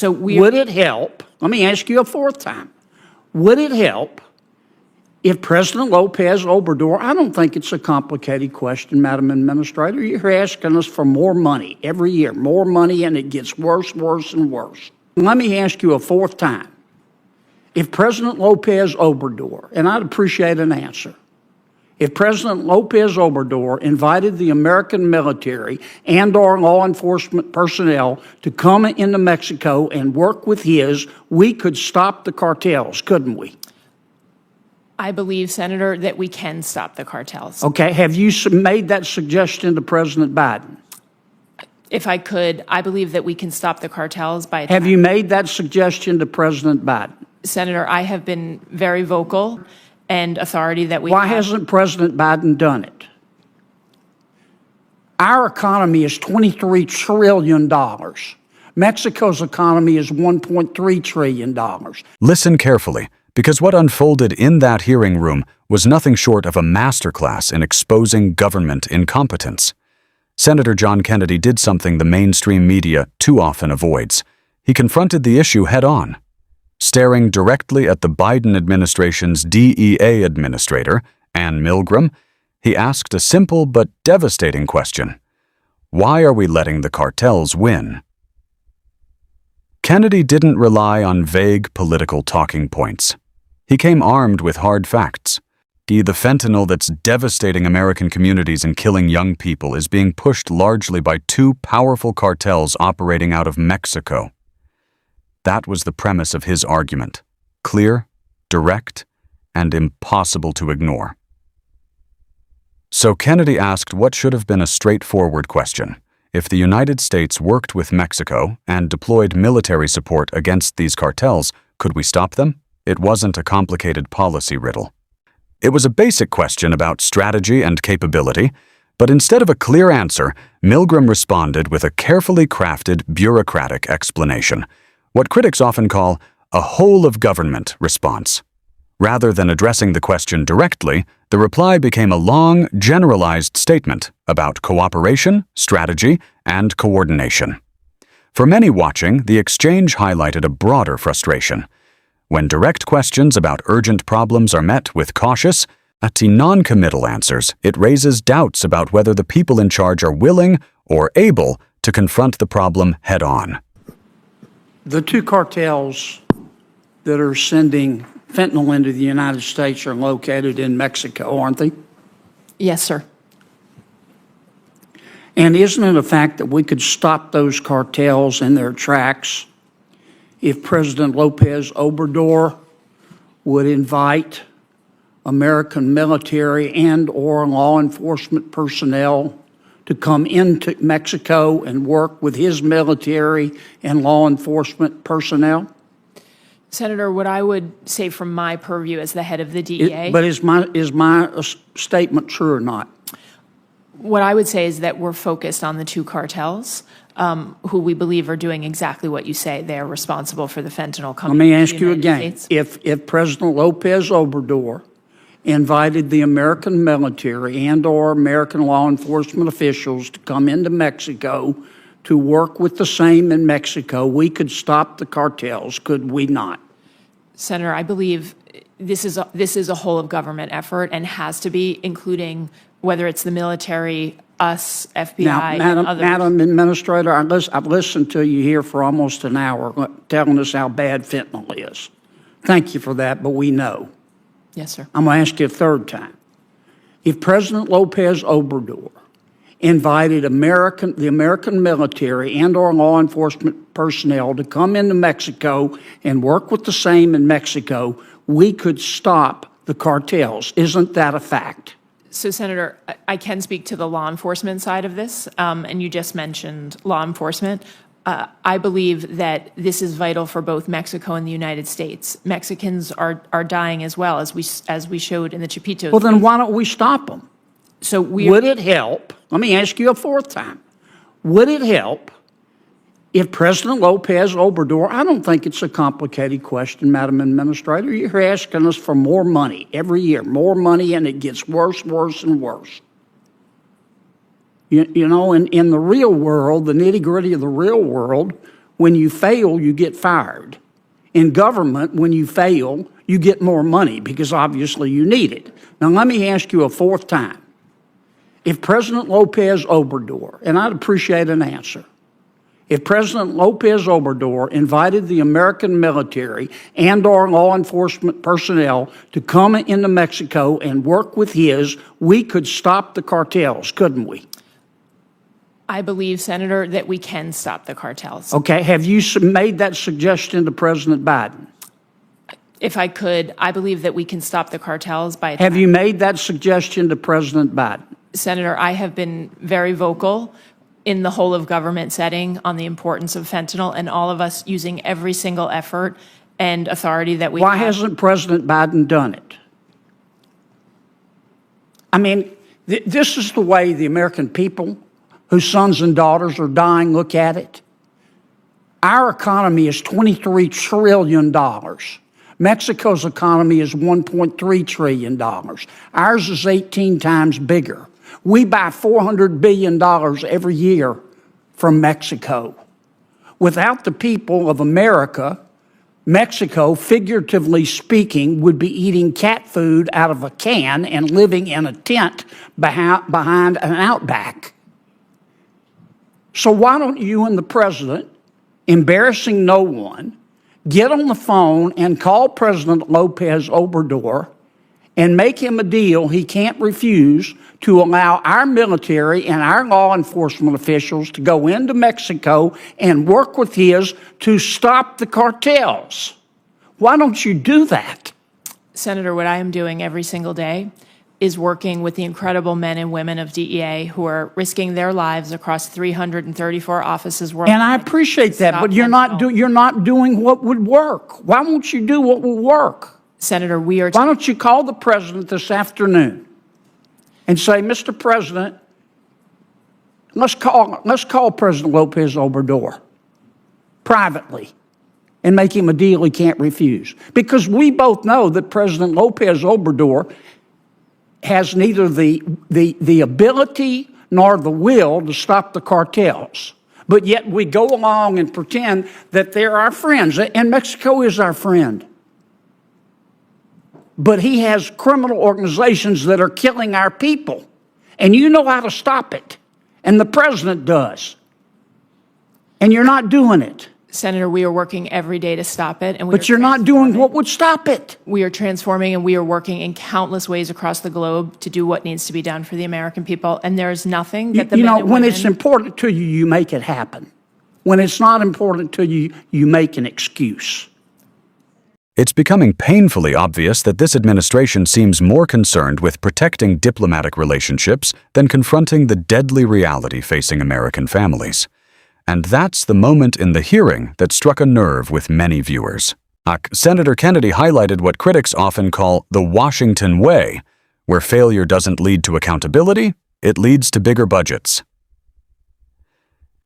Would it help? Let me ask you a fourth time. Would it help if President Lopez Obrador, I don't think it's a complicated question, Madam Administrator. You're asking us for more money every year, more money, and it gets worse, worse, and worse. Let me ask you a fourth time. If President Lopez Obrador, and I'd appreciate an answer, if President Lopez Obrador invited the American military and our law enforcement personnel to come into Mexico and work with his, we could stop the cartels, couldn't we? I believe, Senator, that we can stop the cartels. Okay. Have you made that suggestion to President Biden? If I could, I believe that we can stop the cartels by... Have you made that suggestion to President Biden? Senator, I have been very vocal and authority that we Why hasn't President Biden done it? Our economy is $23 trillion. Mexico's economy is $1.3 trillion. Listen carefully, because what unfolded in that hearing room was nothing short of a masterclass in exposing government incompetence. Senator John Kennedy did something the mainstream media too often avoids. He confronted the issue head-on. Staring directly at the Biden administration's DEA Administrator, Ann Milgram, he asked a simple but devastating question. Why are we letting the cartels win? Kennedy didn't rely on vague political talking points. He came armed with hard facts. The fentanyl that's devastating American communities and killing young people is being pushed largely by two powerful cartels operating out of Mexico. That was the premise of his argument. Clear, direct, and impossible to ignore. So Kennedy asked what should have been a straightforward question. If the United States worked with Mexico and deployed military support against these cartels, could we stop them? It wasn't a complicated policy riddle. It was a basic question about strategy and capability, but instead of a clear answer, Milgram responded with a carefully crafted bureaucratic explanation, what critics often call a whole-of-government response. Rather than addressing the question directly, the reply became a long, generalized statement about cooperation, strategy, and coordination. For many watching, the exchange highlighted a broader frustration. When direct questions about urgent problems are met with cautious, non-committal answers, it raises doubts about whether the people in charge are willing or able to confront the problem head-on. The two cartels that are sending fentanyl into the United States are located in Mexico, aren't they? Yes, sir. And isn't it a fact that we could stop those cartels in their tracks if President Lopez Obrador would invite American military and or law enforcement personnel to come into Mexico and work with his military and law enforcement personnel? Senator, what I would say from my purview as the head of the DEA... But is my statement true or not? What I would say is that we're focused on the two cartels, who we believe are doing exactly what you say. They're responsible for the fentanyl coming. Let me ask you again. If President Lopez Obrador invited the American military and or American law enforcement officials to come into Mexico to work with the same in Mexico, we could stop the cartels, could we not? Senator, I believe this is a whole of government effort and has to be, including whether it's the military, us, FBI, now, and others. Madam Administrator, I've listened to you here for almost an hour telling us how bad fentanyl is. Thank you for that, but we know. Yes, sir. I'm going to ask you a third time. If President Lopez Obrador invited the American military and or law enforcement personnel to come into Mexico and work with the same in Mexico, we could stop the cartels. Isn't that a fact? So, Senator, I can speak to the law enforcement side of this, and you just mentioned law enforcement. I believe that this is vital for both Mexico and the United States. Mexicans are dying as well, as we showed in the Chapitos. Well, then why don't we stop them? So would it help? Let me ask you a fourth time. Would it help if President Lopez Obrador, I don't think it's a complicated question, Madam Administrator. You're asking us for more money every year, more money, and it gets worse, worse, and worse. You know, in the real world, the nitty-gritty of the real world, when you fail, you get fired. In government, when you fail, you get more money because obviously you need it. Now, let me ask you a fourth time. If President Lopez Obrador, and I'd appreciate an answer, if President Lopez Obrador invited the American military and our law enforcement personnel to come into Mexico and work with his, we could stop the cartels, couldn't we? I believe, Senator, that we can stop the cartels. Okay, have you made that suggestion to President Biden? If I could, I believe that we can stop the cartels by... Have you made that suggestion to President Biden? Senator, I have been very vocal in the whole of government setting on the importance of fentanyl, and all of us using every single effort and authority that we have. Why hasn't President Biden done it? I mean, this is the way the American people, whose sons and daughters are dying, look at it. Our economy is $23 trillion. Mexico's economy is $1.3 trillion. Ours is 18 times bigger. We buy $400 billion every year from Mexico. Without the people of America, Mexico, figuratively speaking, would be eating cat food out of a can and living in a tent behind an outback. So why don't you and the president, embarrassing no one, get on the phone and call President Lopez Obrador and make him a deal he can't refuse to allow our military and our law enforcement officials to go into Mexico and work with his to stop the cartels? Why don't you do that? Senator, what I am doing every single day is working with the incredible men and women of DEA who are risking their lives across 334 offices worldwide. And I appreciate that, but you're not doing what would work. Why won't you do what will work? Senator, we are... Why don't you call the president this afternoon and say, Mr. President, let's call President Lopez Obrador privately and make him a deal he can't refuse. Because we both know that President Lopez Obrador has neither the ability nor the will to stop the cartels. But yet we go along and pretend that they're our friends, and Mexico is our friend. But he has criminal organizations that are killing our people. And you know how to stop it. And the president does. And you're not doing it. Senator, we are working every day to stop it. But you're not doing what would stop it. We are transforming, and we are working in countless ways across the globe to do what needs to be done for the American people. And there is nothing that the men and when women... it's important to you, you make it happen. When it's not important to you, you make an excuse. It's becoming painfully obvious that this administration seems more concerned with protecting diplomatic relationships than confronting the deadly reality facing American families. And that's the moment in the hearing that struck a nerve with many viewers. Senator Kennedy highlighted what critics often call the Washington way, where failure doesn't lead to accountability, it leads to bigger budgets.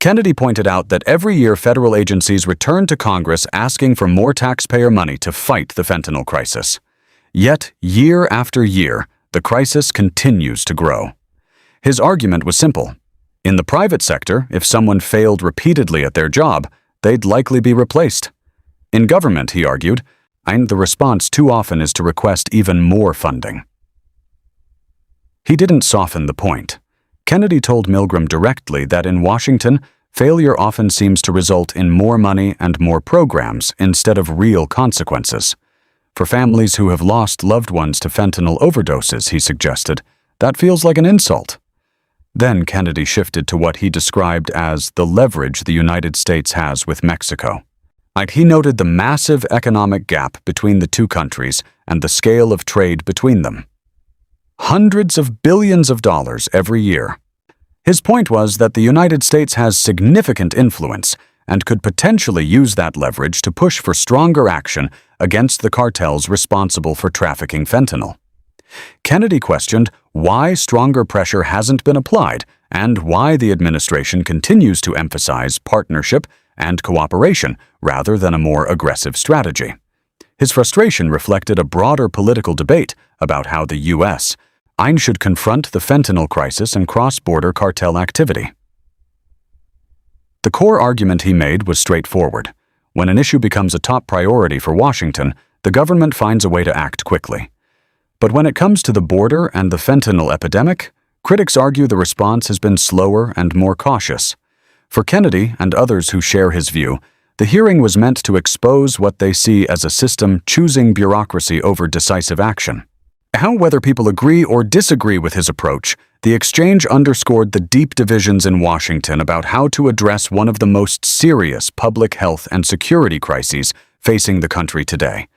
Kennedy pointed out that every year federal agencies return to Congress asking for more taxpayer money to fight the fentanyl crisis. Yet, year after year, the crisis continues to grow. His argument was simple. In the private sector, if someone failed repeatedly at their job, they'd likely be replaced. In government, he argued, the response too often is to request even more funding. He didn't soften the point. Kennedy told Milgram directly that in Washington, failure often seems to result in more money and more programs instead of real consequences. For families who have lost loved ones to fentanyl overdoses, he suggested, that feels like an insult. Then Kennedy shifted to what he described as the leverage the United States has with Mexico. He noted the massive economic gap between the two countries and the scale of trade between them. Hundreds of billions of dollars every year. His point was that the United States has significant influence and could potentially use that leverage to push for stronger action against the cartels responsible for trafficking fentanyl. Kennedy questioned why stronger pressure hasn't been applied and why the administration continues to emphasize partnership and cooperation rather than a more aggressive strategy. His frustration reflected a broader political debate about how the U.S. should confront the fentanyl crisis and cross-border cartel activity. The core argument he made was straightforward. When an issue becomes a top priority for Washington, the government finds a way to act quickly. But when it comes to the border and the fentanyl epidemic, critics argue the response has been slower and more cautious. For Kennedy and others who share his view, the hearing was meant to expose what they see as a system choosing bureaucracy over decisive action. Whether people agree or disagree with his approach, the exchange underscored the deep divisions in Washington about how to address one of the most serious public health and security crises facing the country today.